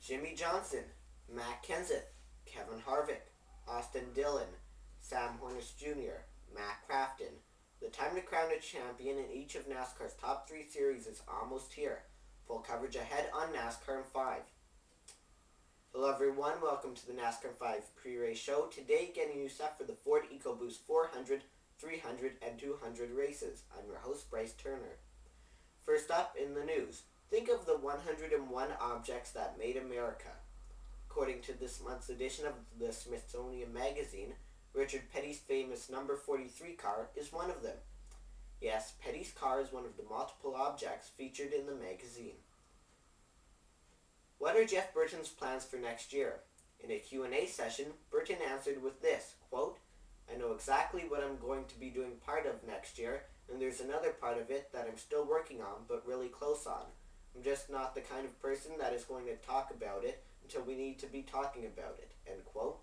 Jimmy Johnson, Matt Kenseth, Kevin Harvick, Austin Dillon, Sam Hornish Jr., Matt Crafton. The time to crown a champion in each of NASCAR's top three series is almost here. Full coverage ahead on NASCAR in 5. Hello everyone, welcome to the NASCAR 5 pre-race show. Today getting you set for the Ford EcoBoost 400, 300, and 200 races. I'm your host, Bryce Turner. First up in the news, think of the 101 objects that made America. According to this month's edition of the Smithsonian Magazine, Richard Petty's famous number 43 car is one of them. Yes, Petty's car is one of the multiple objects featured in the magazine. What are Jeff Burton's plans for next year? In a Q&A session, Burton answered with this, quote, "I know exactly what I'm going to be doing part of next year, and there's another part of it that I'm still working on, but really close on. I'm just not the kind of person that is going to talk about it until we need to be talking about it," end quote.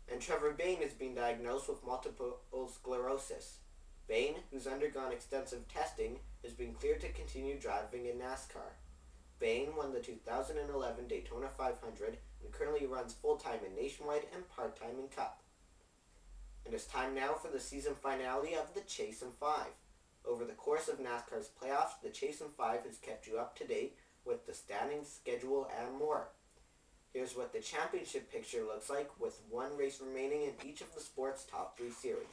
And Trevor Bayne is being diagnosed with multiple sclerosis. Bayne, who's undergone extensive testing, has been cleared to continue driving in NASCAR. Bayne won the 2011 Daytona 500 and currently runs full-time in Nationwide and part-time in Cup. And it's time now for the season finale of the Chase in 5. Over the course of NASCAR's playoffs, the Chase in 5 has kept you up to date with the standings, schedule, and more. Here's what the championship picture looks like with one race remaining in each of the sport's top 3 series.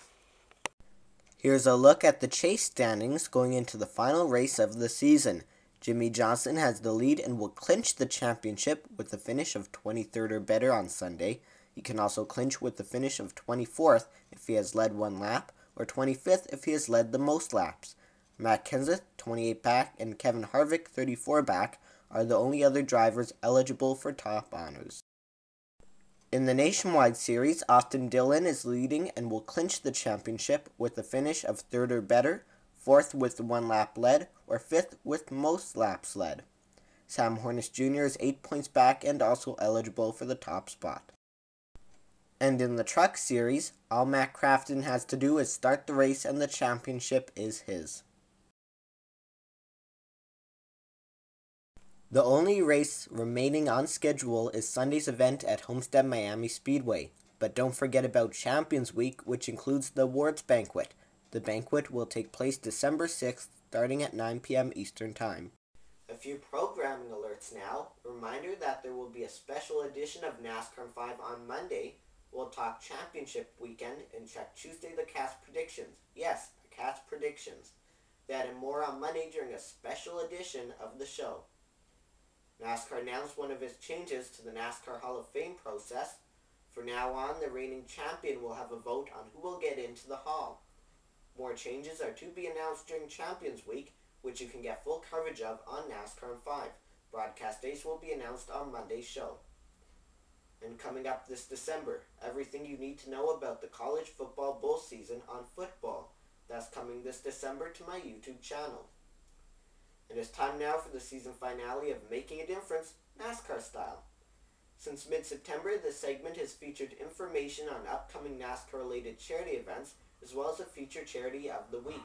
Here's a look at the Chase standings going into the final race of the season. Jimmy Johnson has the lead and will clinch the championship with a finish of 23rd or better on Sunday. He can also clinch with the finish of 24th if he has led one lap, or 25th if he has led the most laps. Matt Kenseth, 28 back, and Kevin Harvick, 34 back, are the only other drivers eligible for top honors. In the Nationwide Series, Austin Dillon is leading and will clinch the championship with a finish of 3rd or better, 4th with one lap led, or 5th with most laps led. Sam Hornish Jr. is 8 points back and also eligible for the top spot. And in the Truck Series, all Matt Crafton has to do is start the race and the championship is his. The only race remaining on schedule is Sunday's event at Homestead-Miami Speedway. But don't forget about Champions Week, which includes the awards banquet. The banquet will take place December 6th, starting at 9 p.m. Eastern Time. A few programming alerts now. A reminder that there will be a special edition of NASCAR 5 on Monday. We'll talk championship weekend and check Tuesday the cast predictions. Yes, the cast predictions. That and more on Monday during a special edition of the show. NASCAR announced one of its changes to the NASCAR Hall of Fame process. From now on, the reigning champion will have a vote on who will get into the Hall. More changes are to be announced during Champions Week, which you can get full coverage of on NASCAR 5. Broadcast dates will be announced on Monday's show. And coming up this December, everything you need to know about the college football bowl season on football. That's coming this December to my YouTube channel. And it's time now for the season finale of Making a Difference, NASCAR style. Since mid-September, this segment has featured information on upcoming NASCAR-related charity events, as well as a featured charity of the week.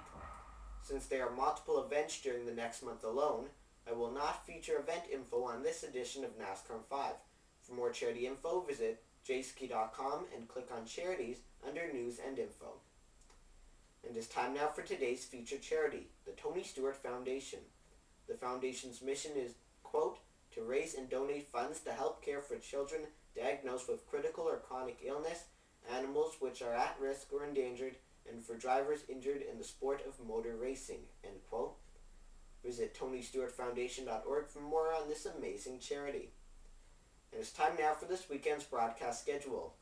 Since there are multiple events during the next month alone, I will not feature event info on this edition of NASCAR 5. For more charity info, visit jski.com and click on Charities under News and Info. And it's time now for today's featured charity, the Tony Stewart Foundation. The foundation's mission is, quote, to raise and donate funds to help care for children diagnosed with critical or chronic illness, animals which are at risk or endangered, and for drivers injured in the sport of motor racing, end quote. Visit TonyStewartFoundation.org for more on this amazing charity. And it's time now for this weekend's broadcast schedule,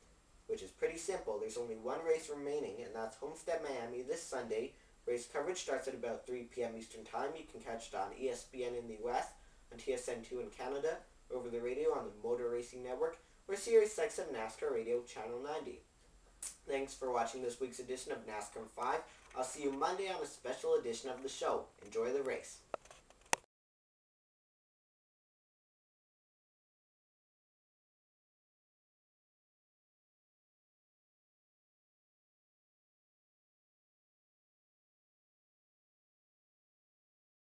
which is pretty simple. There's only one race remaining, and that's Homestead-Miami this Sunday. Race coverage starts at about 3 p.m. Eastern Time. You can catch it on ESPN in the US, on TSN2 in Canada, over the radio on the Motor Racing Network, or Series 6 of NASCAR Radio Channel 90. Thanks for watching this week's edition of NASCAR 5. I'll see you Monday on a special edition of the show. Enjoy the race.